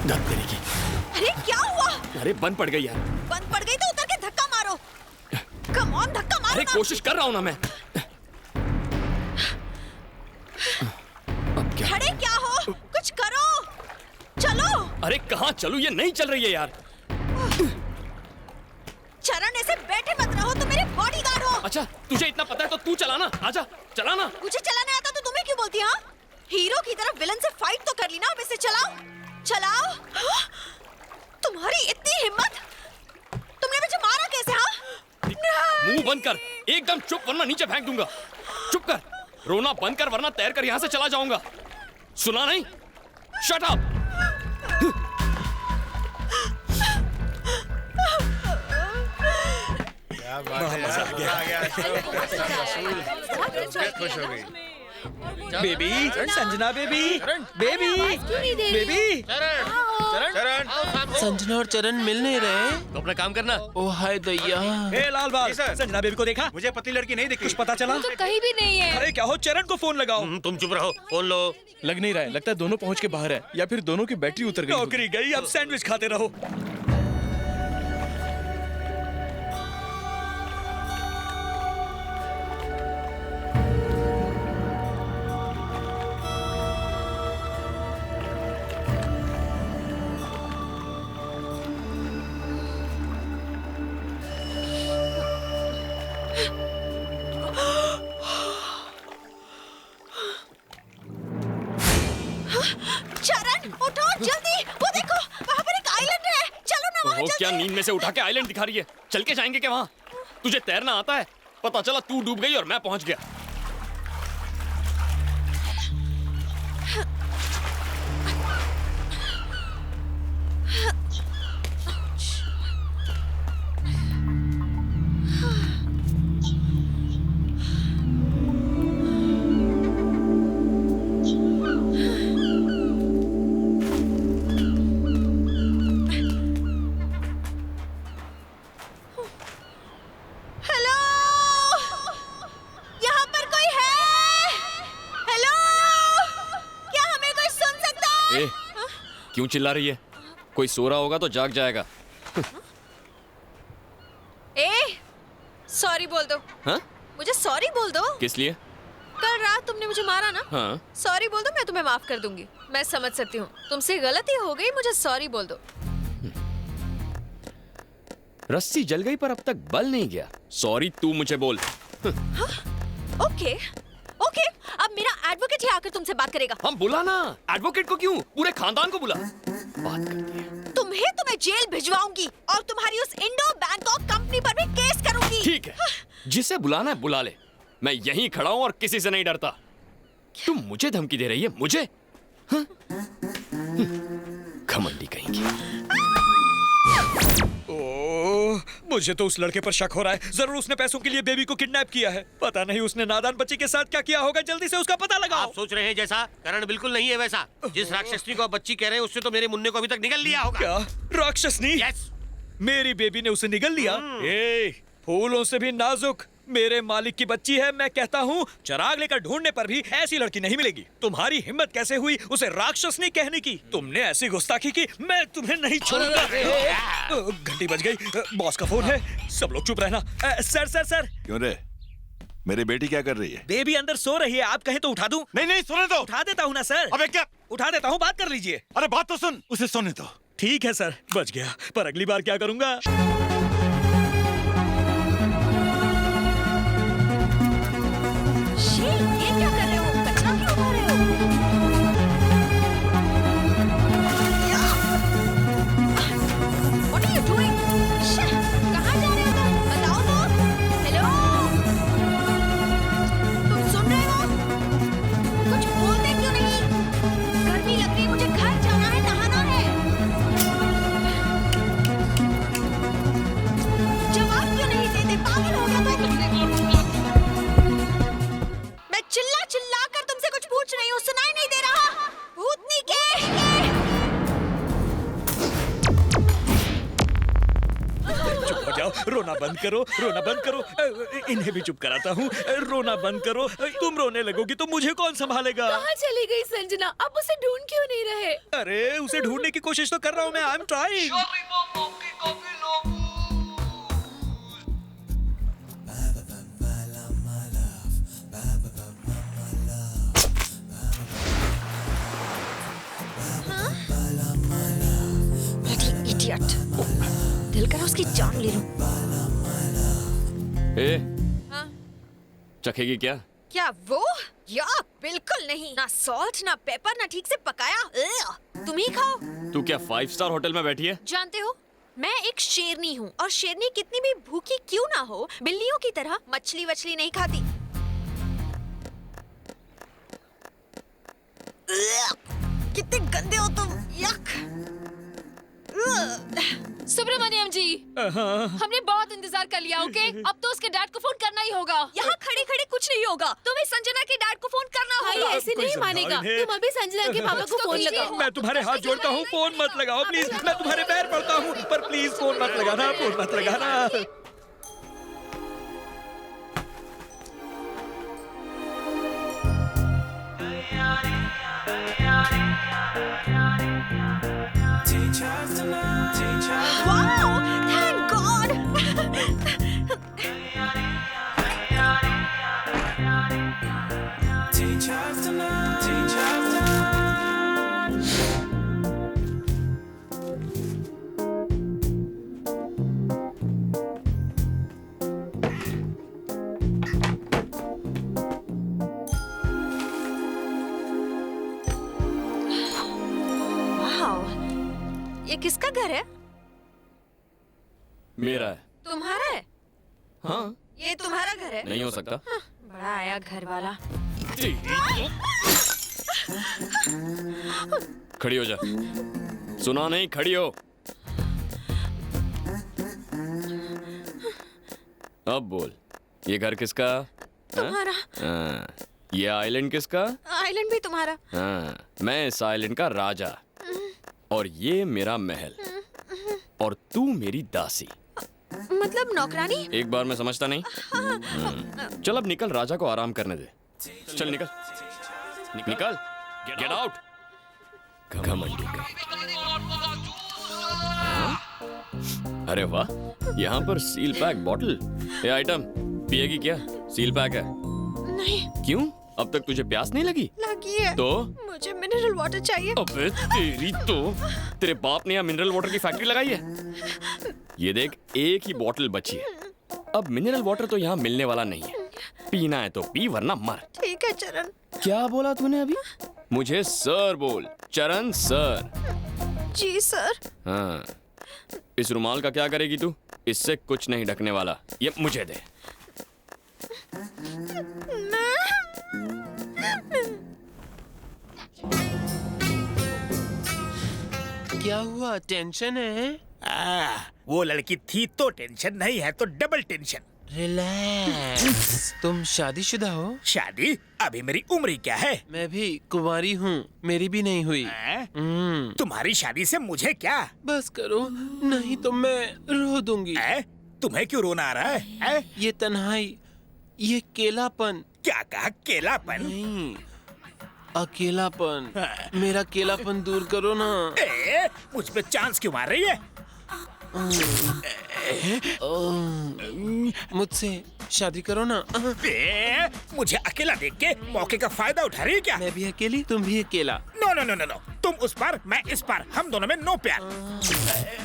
धक तेरी की। अरे क्या हुआ? अरे बंद पड़ गई यार। बंद पड़ गई तो उतर के धक्का मारो। कम ऑन, धक्का मारो। अरे कोशिश कर रहा हूँ ना मैं। अब क्या? खड़े क्या हो? कुछ करो, चलो। अरे कहाँ चलूं? ये नहीं चल रही है यार। चरण, ऐसे बैठे मत रहो, तुम मेरे बॉडीगार्ड हो। अच्छा तुझे इतना पता है तो तू चलाना, आजा चलाना। मुझे चलाने आता तो तुम्हें क्यों बोलती? हाँ, हीरो की तरफ विलन से फाइट तो कर ली ना, अब इसे चलाओ। चलाओ। तुम्हारी इतनी हिम्मत, तुमने मुझे मारा कैसे? हाँ, मुंह बंद कर, एकदम चुप वरना नीचे फेंक दूंगा। चुप कर, रोना बंद कर वरना तैर कर यहाँ से चला जाऊंगा। सुना नहीं? Shut up. मजा आ गया। खुश हो गई। Baby, Sanjana baby, baby, baby. चरण, संजना और चरण मिल नहीं रहे। तो अपना काम करना। ओ हाय दैया। ए लाल बाल, जी सर। संजना बेबी को देखा? मुझे पतली लड़की नहीं दिखी। कुछ पता चला? तो कहीं भी नहीं है। अरे क्या हो, चरण को फोन लगाओ। तुम चुप रहो, फोन लो। लग नहीं रहा है, लगता है दोनों पहुंच के बाहर है या फिर दोनों की बैटरी उतर गई। नौकरी गई, अब सैंडविच खाते रहो। चरण, उठो जल्दी, वो देखो वहाँ पर एक आइलैंड है। चलो ना वहाँ वो चलते क्या हैं। नींद में से उठा के आइलैंड दिखा रही है? चल के जाएंगे क्या वहाँ? तुझे तैरना आता है? पता चला तू डूब गई और मैं पहुंच गया। हेलो, यहाँ पर कोई है? हेलो, क्या हमें कोई सुन सकता है? ए, क्यों चिल्ला रही है? कोई सो रहा होगा तो जाग जाएगा। सॉरी बोल दो। हाँ? मुझे सॉरी बोल दो। किस लिए? कल रात तुमने मुझे मारा ना। हाँ? सॉरी बोल दो, मैं तुम्हें माफ कर दूंगी। मैं समझ सकती हूँ, तुमसे गलती हो गई, मुझे सॉरी बोल दो। रस्सी जल गई पर अब तक बल नहीं गया। सॉरी तू मुझे बोल। ओके, ओके, अब मेरा एडवोकेट ही आकर तुमसे बात करेगा। हम बुला ना, एडवोकेट को क्यों? पूरे खानदान को बुला। बात करती है। तुम्हें जेल भिजवाऊंगी और तुम्हारी उस इंडो बैंकॉक कंपनी पर भी केस करूंगी। ठीक है, जिसे बुलाना है बुला ले। मैं यहीं खड़ा हूं और किसी से नहीं डरता। तुम मुझे धमकी दे रही है? मुझे? हाँ? घमंडी कहीं की। ओह, मुझे तो उस लड़के पर शक हो रहा है। जरूर उसने पैसों के लिए बेबी को किडनैप किया है। पता नहीं उसने नादान बच्ची के साथ क्या किया होगा। जल्दी से उसका पता लगाओ। आप सोच रहे हैं जैसा, करण बिल्कुल नहीं है वैसा। जिस राक्षसनी को आप बच्ची कह रहे हैं उससे तो मेरे मुन्ने को अभी तक निगल लिया होगा। क्या राक्षसनी? यस। मेरी बेबी ने उसे निगल लिया? ए, फूलों से भी नाजुक मेरे मालिक की बच्ची है। मैं कहता हूँ चिराग लेकर ढूंढने पर भी ऐसी लड़की नहीं मिलेगी। तुम्हारी हिम्मत कैसे हुई उसे राक्षसनी कहने की? तुमने ऐसी गुस्ताखी की, मैं तुम्हें नहीं छोड़ूंगा। घंटी बज गई, बॉस का फोन है। सब लोग चुप रहना। Sir sir sir. क्यों रे? मेरी बेटी क्या कर रही है? बेबी अंदर सो रही है, आप कहें तो उठा दूं? नहीं नहीं, सोने दो। उठा देता हूँ ना सर। अबे क्या? उठा देता हूँ, बात कर लीजिए। अरे बात तो सुन, उसे सोने दो। ठीक है सर, बच गया, पर अगली बार क्या करूंगा? ये क्या कर रहे हो? कचरा क्यों उठा रहे हो? What are you doing? कहाँ जा रहे हो तुम? बताओ तो। हेलो, तुम सुन रहे हो? कुछ बोलते क्यों नहीं? गर्मी लग रही है, मुझे घर जाना है, नहाना है। रोना बंद करो, रोना बंद करो। इन्हें भी चुप कराता हूँ। रोना बंद करो। तुम रोने लगोगी तो मुझे कौन संभालेगा? कहाँ चली गई संजना? अब उसे ढूंढ क्यों नहीं रहे? अरे उसे ढूंढने की कोशिश तो कर रहा हूँ मैं। I am trying. इडियट, दिल करा उसकी जान ले लूं। ए, हाँ? चखेगी क्या? क्या वो? या बिल्कुल नहीं। ना सॉल्ट ना पेपर ना ठीक से पकाया। तुम ही खाओ। तू क्या 5 स्टार होटल में बैठी है? जानते हो, मैं एक शेरनी हूँ और शेरनी कितनी भी भूखी क्यों ना हो, बिल्लियों की तरह मछली वछली नहीं खाती। कितने गंदे हो तुम। यक। सुब्रमण्यम जी, हमने बहुत इंतजार कर लिया। ओके, अब तो उसके डैड को फोन करना ही होगा। यहाँ खड़े खड़े कुछ नहीं होगा। तुम्हें संजना के डैड को फोन करना भाई होगा। ऐसे नहीं मानेगा। तुम अभी संजना के पापा को फोन लगाओ। मैं तुम्हारे हाथ जोड़ता हूँ, फोन मत लगाओ प्लीज। मैं तुम्हारे पैर पड़ता हूँ, पर प्लीज फोन मत लगाना, फोन मत लगाना। Wow, thank God. Wow, ये किसका घर है? मेरा है। तुम्हारा है? हाँ, ये तुम्हारा घर है? नहीं हो सकता। बड़ा आया घर वाला। खड़ी हो जा। सुना नहीं? खड़ी हो। अब बोल, ये घर किसका? तुम्हारा। हाँ, ये आइलैंड किसका? आइलैंड भी तुम्हारा। हाँ, मैं इस आइलैंड का राजा और ये मेरा महल और तू मेरी दासी। मतलब नौकरानी? एक बार मैं समझता नहीं। चल अब निकल, राजा को आराम करने दे। चल निकल, निकल, गेट आउट। घमंडी का। अरे वाह, यहाँ पर सील पैक बॉटल। ये आइटम पिएगी क्या? सील पैक है। नहीं। क्यों? अब तक तुझे प्यास नहीं लगी? लगी है। तो मुझे मिनरल वाटर चाहिए। अबे तेरी तो, तेरे बाप ने यहाँ मिनरल वाटर की फैक्ट्री लगाई है। ये देख, एक ही बोतल बची है। अब मिनरल वाटर तो यहाँ मिलने वाला नहीं है। पीना है तो पी, वरना मर। ठीक है चरण। क्या बोला तूने अभी? मुझे सर बोल, चरण सर। जी सर। हाँ, इस रुमाल का क्या करेगी तू? इससे कुछ नहीं ढकने वाला, ये मुझे दे। क्या हुआ? टेंशन है? वो लड़की थी तो टेंशन, नहीं है तो डबल टेंशन। रिलैक्स। तुम शादीशुदा हो? शादी? अभी मेरी उम्र ही क्या है? मैं भी कुंवारी हूँ, मेरी भी नहीं हुई। तुम्हारी शादी से मुझे क्या? बस करो, नहीं तो मैं रो दूंगी। तुम्हें क्यों रोना आ रहा है? ये तन्हाई, ये केलापन। क्या कहा? केलापन? नहीं, अकेलापन। मेरा केलापन दूर करो ना। मुझ पे चांस क्यों मार रही है? मुझसे शादी करो ना। मुझे अकेला देख के मौके का फायदा उठा रही है क्या? मैं भी अकेली, तुम भी अकेला। No no no no no, तुम उस पार, मैं इस पार, हम दोनों में नो प्यार।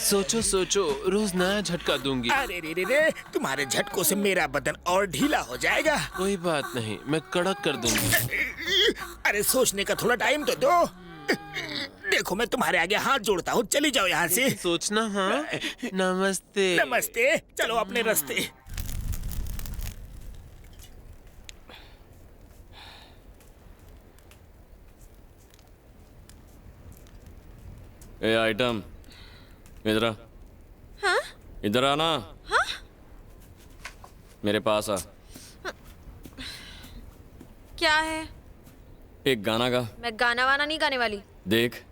सोचो सोचो, रोज नया झटका दूंगी। अरे रे रे रे, तुम्हारे झटकों से मेरा बदन और ढीला हो जाएगा। कोई बात नहीं, मैं कड़क कर दूंगी। अरे सोचने का थोड़ा टाइम तो दो। देखो मैं तुम्हारे आगे हाथ जोड़ता हूँ, चली जाओ यहाँ से। सोचना। हाँ, नमस्ते। नमस्ते, चलो अपने रास्ते। ए आइटम, इधर आ। हाँ? इधर आना। हाँ? मेरे पास आ। क्या है? एक गाना गा। मैं गाना वाना नहीं गाने वाली। देख,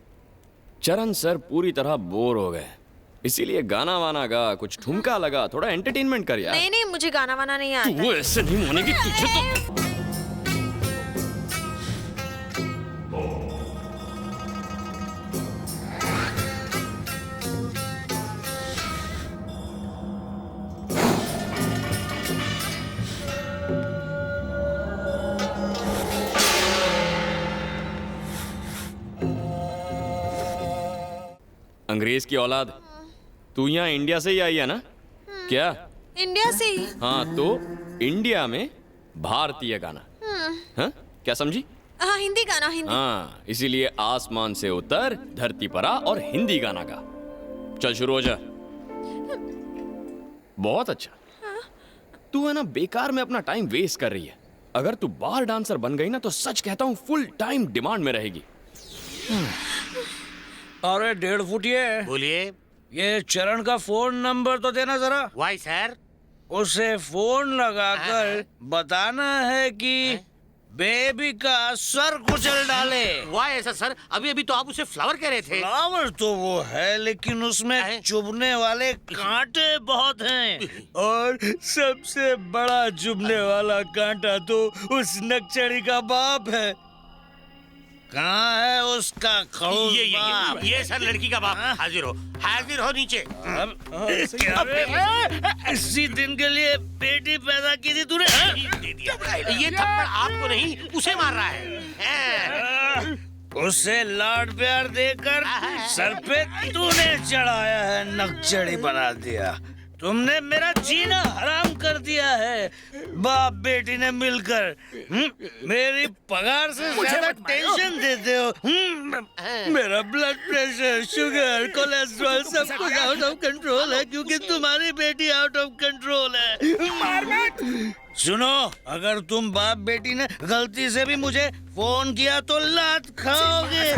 चरण सर पूरी तरह बोर हो गए। इसीलिए गाना वाना गा, कुछ ठुमका लगा, थोड़ा एंटरटेनमेंट कर यार। नहीं नहीं, मुझे गाना वाना नहीं आता। तू ऐसे नहीं मानेगी तुझे तो। अंग्रेज की औलाद, तू यहाँ इंडिया से ही आई है ना? क्या? इंडिया से ही। हाँ तो इंडिया में भारतीय गाना। हाँ क्या समझी? हाँ, हिंदी गाना, हिंदी। हाँ इसीलिए आसमान से उतर धरती पर आ और हिंदी गाना गा। चल शुरू हो जा। बहुत अच्छा। तू है ना बेकार में अपना टाइम वेस्ट कर रही है। अगर तू बार डांसर बन गई ना तो सच कहता हूँ फुल टाइम डिमांड में रहेगी। अरे 1.5 फुटिए, बोलिए। ये चरण का फोन नंबर तो देना जरा। Why sir? उसे फोन लगाकर बताना है कि बेबी का सर कुचल डाले। वाई ऐसा सर? अभी अभी तो आप उसे फ्लावर कह रहे थे। फ्लावर तो वो है, लेकिन उसमें चुभने वाले कांटे बहुत हैं। और सबसे बड़ा चुभने वाला कांटा तो उस नक्चड़ी का बाप है। कहाँ है उसका खड़ूस बाप? ये सर लड़की का बाप। हाजिर हो नीचे। इसी दिन के लिए बेटी पैदा की थी तूने? दे दिया। ये थप्पड़ आपको नहीं उसे मार रहा है। उसे लाड प्यार देकर सर पे तूने चढ़ाया है, नक्चड़ी बना दिया। तुमने मेरा जीना हराम कर दिया है। बाप बेटी ने मिलकर मेरी पगार से ज्यादा टेंशन देते हो। मेरा ब्लड प्रेशर, शुगर, कोलेस्ट्रॉल सब कुछ आउट ऑफ कंट्रोल है क्योंकि तुम्हारी बेटी आउट ऑफ कंट्रोल है। सुनो, अगर तुम बाप बेटी ने गलती से भी मुझे फोन किया तो लात खाओगे।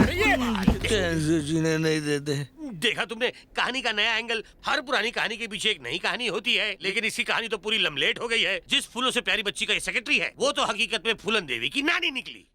कैसे जीने नहीं देते। देखा तुमने कहानी का नया एंगल। हर पुरानी कहानी के पीछे एक नई कहानी होती है, लेकिन इसकी कहानी तो पूरी लमलेट हो गई है। जिस फूलों से प्यारी बच्ची का ये सेक्रेटरी है वो तो हकीकत में फूलन देवी की नानी निकली।